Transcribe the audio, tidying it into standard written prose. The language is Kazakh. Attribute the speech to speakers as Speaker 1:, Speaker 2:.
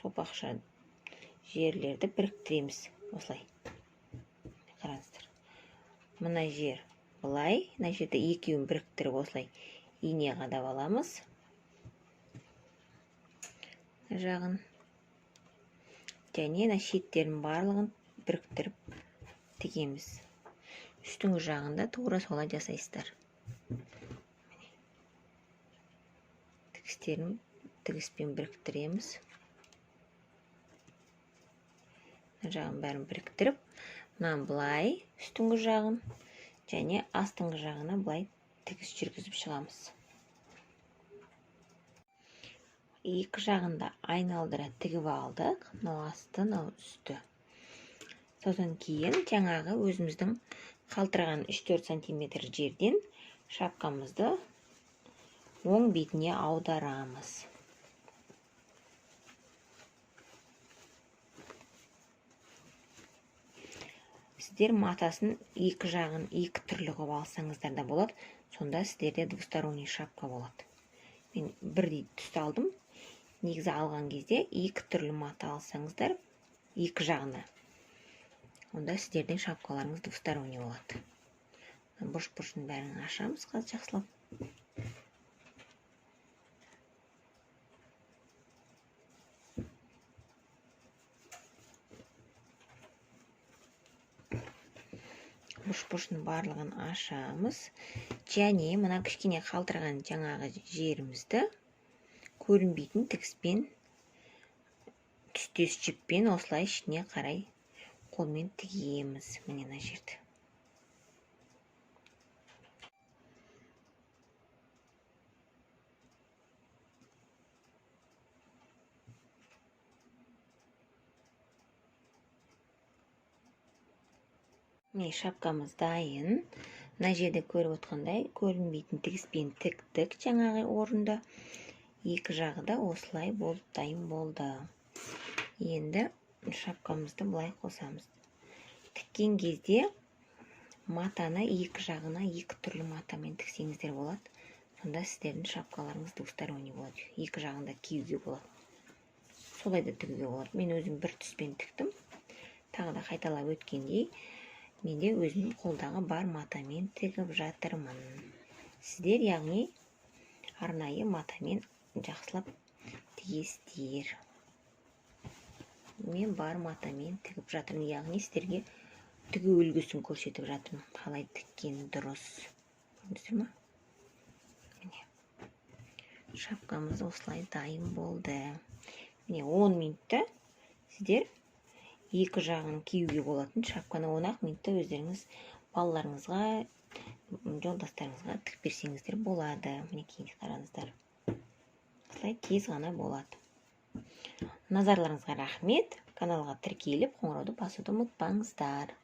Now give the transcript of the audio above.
Speaker 1: сопақша жерлерді біріктіреміз. Осылай. Қараңыздар. Мына жер былай, мына жерде екеуін біріктіріп осылай ине қадап аламыз. Жағын. Және мына шеттерін барлығын біріктіріп тігеміз. Үстіңгі жағында тура солай жасайсыздар. Тігістерін тігіспен біріктіреміз. Жағын бәрін біріктіріп, мынаны былай үстіңгі жағын және астыңғы жағына былай тігіс жүргізіп шығамыз. Екі жағында айналдыра тігіп алдық, мынау асты, мынау үсті. Содан кейін жаңағы өзіміздің қалтыраған 3-4 сантиметр жерден шапкамызды оң бетіне аударамыз. Сіздер матасын екі жағын екі түрлі қылып алсаңыздар да болады. Сонда сіздерде двусторонний шапка болады. Мен бірдей түсті алдым. Негізі алған кезде екі түрлі мата алсаңыздар екі жағына. Онда сіздердің шапкаларыңыз двусторонний болады. Бұрыш-бұрышын бәрін ашамыз қазір жақсылап. Бұрыш-бұрышын барлығын ашамыз. Және мына кішкене қалтырған жаңағы жерімізді көрінбейтін тігіспен, түстес жіппен осылай ішіне қарай қолмен тігеміз. Міне мына жерді. Міне шапкамыз дайын. Мына жерде көріп отқандай көрінбейтін тігіспен тіктік жаңағы орында. Екі жағы да осылай болып дайын болды. Енді шапкамызды былай қосамыз. Тіккен кезде матаны екі жағына екі түрлі матамен тіксеңіздер болады. Сонда сіздердің шапкаларыңыз двусторонний болады. Екі жағында киюге болады. Солай да тігуге болады. Мен өзім бір түспен тіктім. Тағы да қайталап өткендей, менде өзім қолдағы бар матамен тігіп жатырмын. Сіздер яғни арнайы матамен жақсылап тігесіздер. Мен бар матамен тігіп жатырмын. Яғни сіздерге тігу үлгісін көрсетіп жатырмын. Қалай тіккен дұрыс. Көрдіңіздер ме? Шапкамыз осылай дайын болды. Міне 10 минутта сіздер екі жағын киюге болатын шапканы 10 минутта өздеріңіз балаларыңызға, жолдастарыңызға тігіп берсеңіздер болады. Мінекей қараңыздар. Осылай тез ғана болады. Назарларыңызға рахмет. Каналға тіркеліп, қоңырауды басуды ұмытпаңыздар.